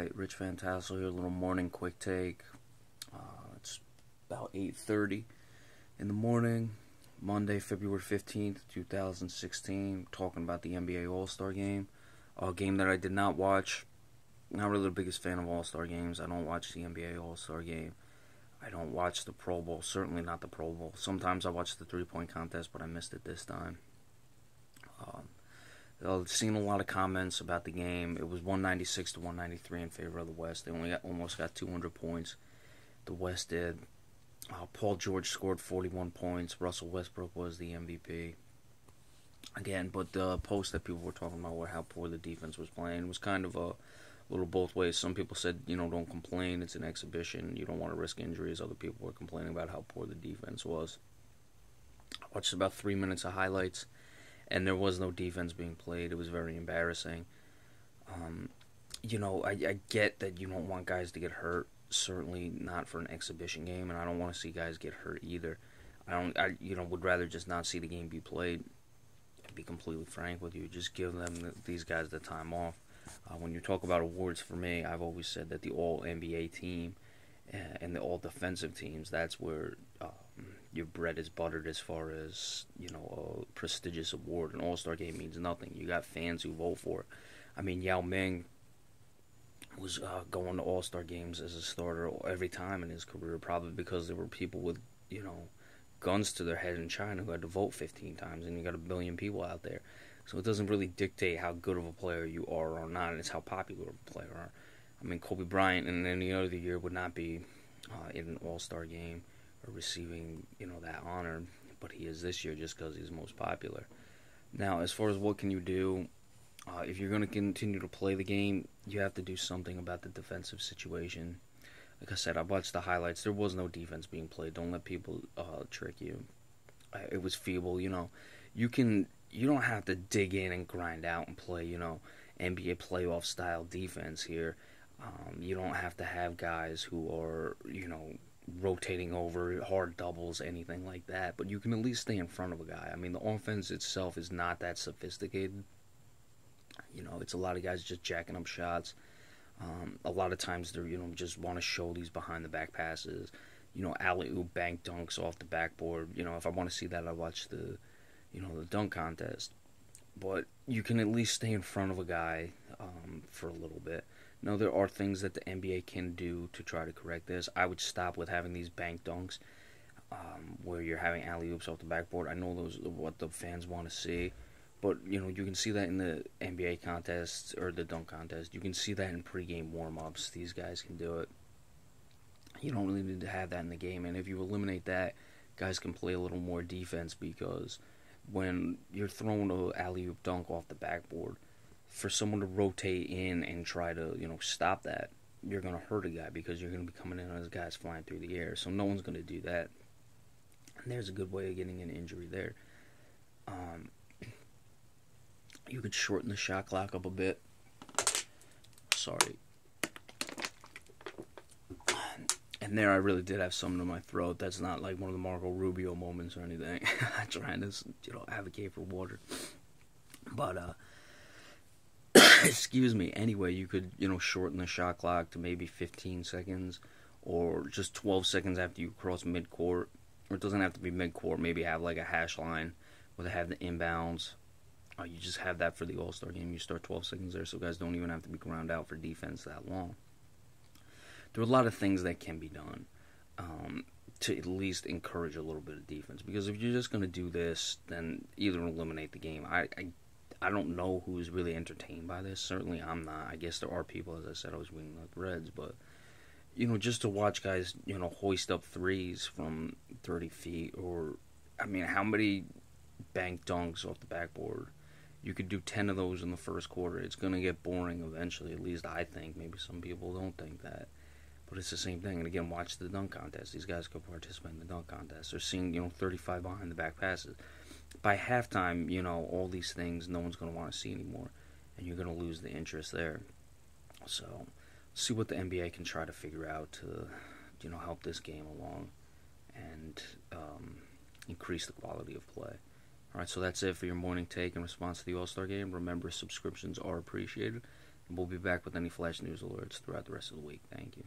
Alright, Rich Fantassel here, a little morning quick take. It's about 8:30 in the morning, Monday, February 15th, 2016, talking about the NBA All-Star Game. A game that I did not watch. Not really the biggest fan of All-Star games. I don't watch the NBA All-Star Game. I don't watch the Pro Bowl, certainly not the Pro Bowl. Sometimes I watch the three-point contest, but I missed it this time. I've seen a lot of comments about the game. It was 196 to 193 in favor of the West. They almost got 200 points. The West did. Paul George scored 41 points. Russell Westbrook was the MVP. Again, but the post that people were talking about were how poor the defense was playing. It was kind of a little both ways. Some people said, don't complain. It's an exhibition. You don't want to risk injuries. Other people were complaining about how poor the defense was. I watched about 3 minutes of highlights, and there was no defense being played. It was very embarrassing. I get that you don't want guys to get hurt. Certainly not for an exhibition game, and I don't want to see guys get hurt either. I would rather just not see the game be played. To be completely frank with you, just give these guys the time off. When you talk about awards for me, I've always said that the All-NBA team and the All-Defensive teams, that's where your bread is buttered as far as, a prestigious award. An All-Star game means nothing. You got fans who vote for it. I mean, Yao Ming was going to All-Star games as a starter every time in his career, probably because there were people with, guns to their head in China who had to vote 15 times, and you got a billion people out there. So it doesn't really dictate how good of a player you are or not, it's how popular a player are. I mean, Kobe Bryant in any other year would not be in an All-Star game or receiving, that honor, but he is this year just because he's most popular. Now, as far as what can you do, if you're going to continue to play the game, you have to do something about the defensive situation. Like I said, I watched the highlights. There was no defense being played. Don't let people trick you. It was feeble. You don't have to dig in and grind out and play, NBA playoff style defense here. You don't have to have guys who are, rotating over, hard doubles, anything like that. But you can at least stay in front of a guy. I mean, the offense itself is not that sophisticated. It's a lot of guys just jacking up shots. A lot of times they're, just want to show these behind the back passes. Alley-oop bank dunks off the backboard. If I want to see that, I watch the dunk contest. But you can at least stay in front of a guy for a little bit. Now, there are things that the NBA can do to try to correct this. I would stop with having these bank dunks where you're having alley-oops off the backboard. I know those are what the fans want to see. But, you can see that in the NBA contests or the dunk contest. You can see that in pregame warm-ups. These guys can do it. You don't really need to have that in the game. And if you eliminate that, guys can play a little more defense, because when you're throwing an alley-oop dunk off the backboard, for someone to rotate in and try to, stop that, you're going to hurt a guy because you're going to be coming in as guys flying through the air. So no one's going to do that. And there's a good way of getting an injury there. You could shorten the shot clock up a bit. Sorry. And there I really did have something in my throat. That's not like one of the Marco Rubio moments or anything. I'm trying to, advocate for water. But, excuse me. Anyway, you could, shorten the shot clock to maybe 15 seconds or just 12 seconds after you cross midcourt. Or it doesn't have to be midcourt. Maybe have like a hash line where they have the inbounds. You just have that for the All-Star game. You start 12 seconds there, so guys don't even have to be ground out for defense that long. There are a lot of things that can be done to at least encourage a little bit of defense. Because if you're just going to do this, then either eliminate the game. I don't know who's really entertained by this. Certainly I'm not. I guess there are people, as I said, I was reading the threads. But, just to watch guys, hoist up threes from 30 feet. Or, how many bank dunks off the backboard? You could do 10 of those in the first quarter. It's going to get boring eventually, at least I think. Maybe some people don't think that. But it's the same thing. And again, watch the dunk contest. These guys could participate in the dunk contest. They're seeing, 35 behind the back passes. By halftime, all these things no one's going to want to see anymore. And you're going to lose the interest there. So, see what the NBA can try to figure out to, help this game along and increase the quality of play. Alright, so that's it for your morning take in response to the All-Star Game. Remember, subscriptions are appreciated. We'll be back with any flash news alerts throughout the rest of the week. Thank you.